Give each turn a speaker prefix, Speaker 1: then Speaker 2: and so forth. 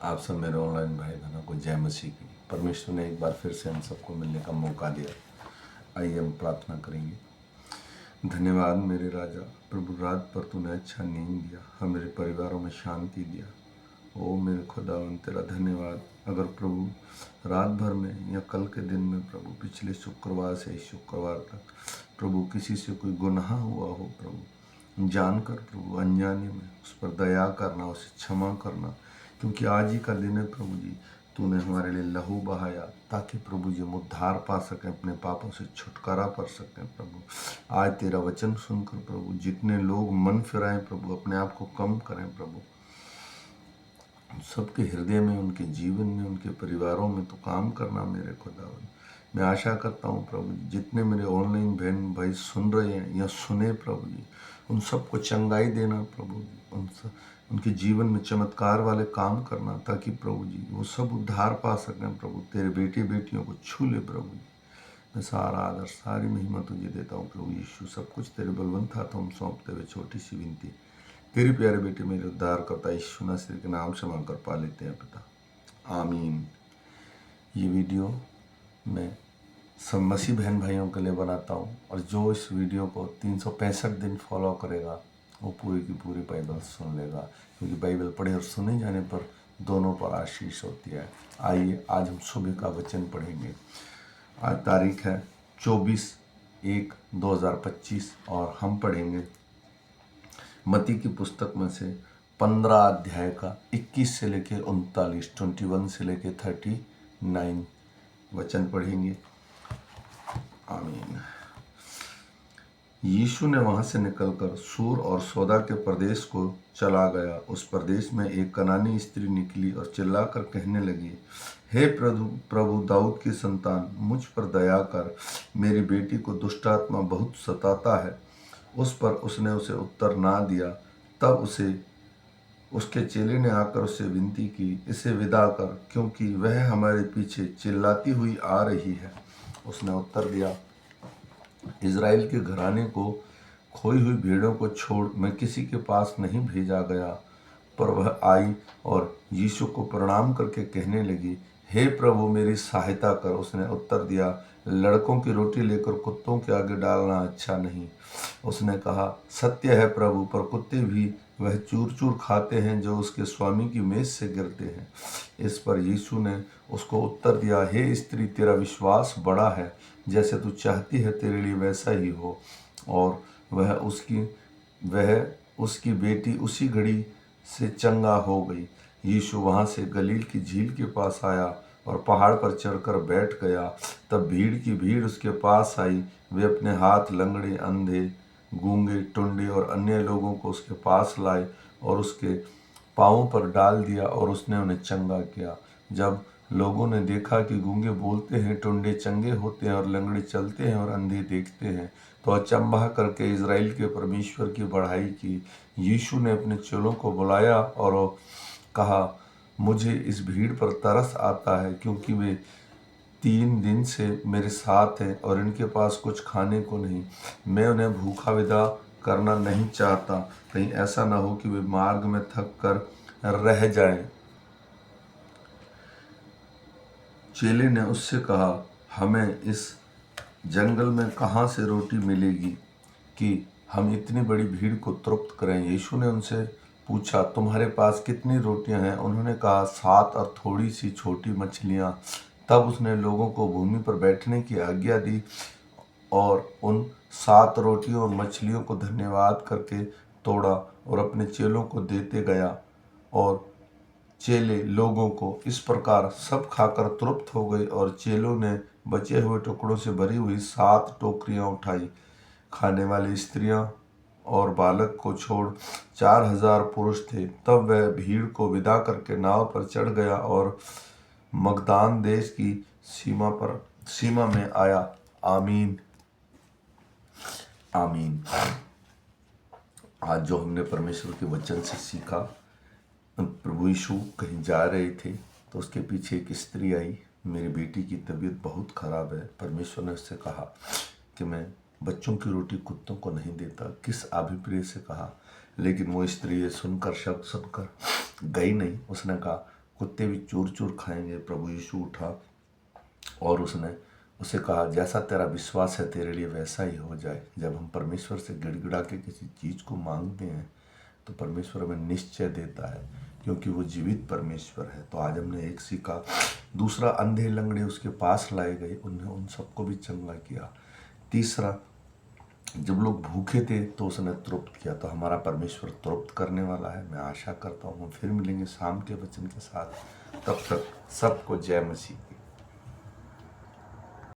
Speaker 1: आप सब मेरे ऑनलाइन भाई बहनों को जय मसीह की। परमेश्वर ने एक बार फिर से हम सबको मिलने का मौका दिया। आइए हम प्रार्थना करेंगे। धन्यवाद मेरे राजा, प्रभु रात पर तूने अच्छा नींद दिया, हमारे परिवारों में शांति दिया। ओ मेरे खुदावन तेरा धन्यवाद। अगर प्रभु रात भर में या कल के दिन में प्रभु पिछले शुक्रवार से इस शुक्रवार तक प्रभु किसी से कोई गुनाह हुआ हो प्रभु, जानकर प्रभु अनजाने में, उस पर दया करना, उसे क्षमा करना, क्योंकि आज ही का दिन है प्रभु जी। तूने हमारे लिए लहू बहाया ताकि प्रभु जी हम उद्धार पा सकें, अपने पापों से छुटकारा पा सकें प्रभु। आज तेरा वचन सुनकर प्रभु जितने लोग मन फिराएं प्रभु, अपने आप को कम करें प्रभु, सबके हृदय में, उनके जीवन में, उनके परिवारों में तो काम करना मेरे खुदावन। मैं आशा करता हूँ प्रभु जी जितने मेरे ऑनलाइन बहन भाई सुन रहे हैं या सुने प्रभु जी, उन सबको चंगाई देना प्रभु जी, उनके जीवन में चमत्कार वाले काम करना ताकि प्रभु जी वो सब उद्धार पा सकें प्रभु। तेरे बेटे बेटियों को छू ले प्रभु जी। मैं सारा आदर सारी महिमा तुझे देता हूँ प्रभु यीशु। सब कुछ तेरे बलवंत हाथों में सौंपते हुए छोटी सी विनती, तेरे प्यारे बेटे मेरे उद्धार करता यीशु मसीह के नाम से मांगकर पा लेते हैं पिता, आमीन। ये वीडियो मैं सब मसीह बहन भाइयों के लिए बनाता हूँ, और जो इस वीडियो को 365 दिन फॉलो करेगा वो पूरी की पूरी बाइबल सुन लेगा, क्योंकि बाइबल पढ़े और सुने जाने पर दोनों पर आशीष होती है। आइए आज हम सुबह का वचन पढ़ेंगे। आज तारीख है 24/1/2025 और हम पढ़ेंगे मत्ती की पुस्तक में से 15 अध्याय का 21 से लेके 39, 21 से लेके 39 वचन पढ़ेंगे। आमीन। यीशु ने वहां से निकलकर सूर और सौदा के प्रदेश को चला गया। उस प्रदेश में एक कनानी स्त्री निकली और चिल्लाकर कहने लगी, हे प्रभु दाऊद की संतान, मुझ पर दया कर, मेरी बेटी को दुष्ट आत्मा बहुत सताता है। उस पर उसने उसे उत्तर ना दिया। तब उसके चेले ने आकर उससे विनती की, इसे विदा कर, क्योंकि वह हमारे पीछे चिल्लाती हुई आ रही है। उसने उत्तर दिया, इज़राइल के घराने को खोई हुई भेड़ों को छोड़ मैं किसी के पास नहीं भेजा गया। पर वह आई और यीशु को प्रणाम करके कहने लगी, हे प्रभु मेरी सहायता कर। उसने उत्तर दिया, लड़कों की रोटी लेकर कुत्तों के आगे डालना अच्छा नहीं। उसने कहा, सत्य है प्रभु, पर कुत्ते भी वह चूर चूर खाते हैं जो उसके स्वामी की मेज से गिरते हैं। इस पर यीशु ने उसको उत्तर दिया, हे स्त्री, तेरा विश्वास बड़ा है, जैसे तू चाहती है तेरे लिए वैसा ही हो। और वह उसकी बेटी उसी घड़ी से चंगा हो गई। यीशु वहाँ से गलील की झील के पास आया और पहाड़ पर चढ़कर बैठ गया। तब भीड़ की भीड़ उसके पास आई। वे अपने हाथ लंगड़े, अंधे, गूंगे, टुंडे और अन्य लोगों को उसके पास लाए और उसके पाँवों पर डाल दिया और उसने उन्हें चंगा किया। जब लोगों ने देखा कि गूंगे बोलते हैं, टुंडे चंगे होते हैं और लंगड़े चलते हैं और अंधे देखते हैं, तो अचंभा करके इज़राइल के परमेश्वर की बड़ाई की। यीशु ने अपने चेलों को बुलाया और कहा, मुझे इस भीड़ पर तरस आता है, क्योंकि वे 3 दिन से मेरे साथ हैं और इनके पास कुछ खाने को नहीं। मैं उन्हें भूखा विदा करना नहीं चाहता, कहीं ऐसा ना हो कि वे मार्ग में थक कर रह जाएं। चेले ने उससे कहा, हमें इस जंगल में कहाँ से रोटी मिलेगी कि हम इतनी बड़ी भीड़ को तृप्त करें। यीशु ने उनसे पूछा, तुम्हारे पास कितनी रोटियां हैं? उन्होंने कहा, 7 और थोड़ी सी छोटी मछलियां। तब उसने लोगों को भूमि पर बैठने की आज्ञा दी और उन 7 रोटियों और मछलियों को धन्यवाद करके तोड़ा और अपने चेलों को देते गया। और चेले लोगों को इस प्रकार सब खाकर तृप्त हो गए, और चेलों ने बचे हुए टुकड़ों से भरी हुई 7 टोकरियां उठाई। खाने वाली स्त्रियां और बालक को छोड़ 4000 पुरुष थे। तब वह भीड़ को विदा करके नाव पर चढ़ गया और मगदान देश की सीमा में आया। आमीन आमीन। आज जो हमने परमेश्वर के वचन से सीखा, प्रभु यीशु कहीं जा रहे थे तो उसके पीछे एक स्त्री आई, मेरी बेटी की तबीयत बहुत ख़राब है। परमेश्वर ने उससे कहा कि मैं बच्चों की रोटी कुत्तों को नहीं देता। किस अभिप्राय से कहा, लेकिन वो स्त्री ये शब्द सुनकर गई नहीं। उसने कहा, कुत्ते भी चूर चूर खाएंगे। प्रभु यीशु उठा और उसने उसे कहा, जैसा तेरा विश्वास है तेरे लिए वैसा ही हो जाए। जब हम परमेश्वर से गिड़गिड़ा के किसी चीज़ को मांगते हैं तो परमेश्वर हमें निश्चय देता है, क्योंकि वो जीवित परमेश्वर है। तो आज हमने एक सीखा। दूसरा, अंधे लंगड़े उसके पास लाए गए, उन्हें उन सबको भी चंगा किया। तीसरा, जब लोग भूखे थे तो उसने तृप्त किया। तो हमारा परमेश्वर तृप्त करने वाला है। मैं आशा करता हूँ हम फिर मिलेंगे शाम के वचन के साथ। तब तक सबको जय मसीह।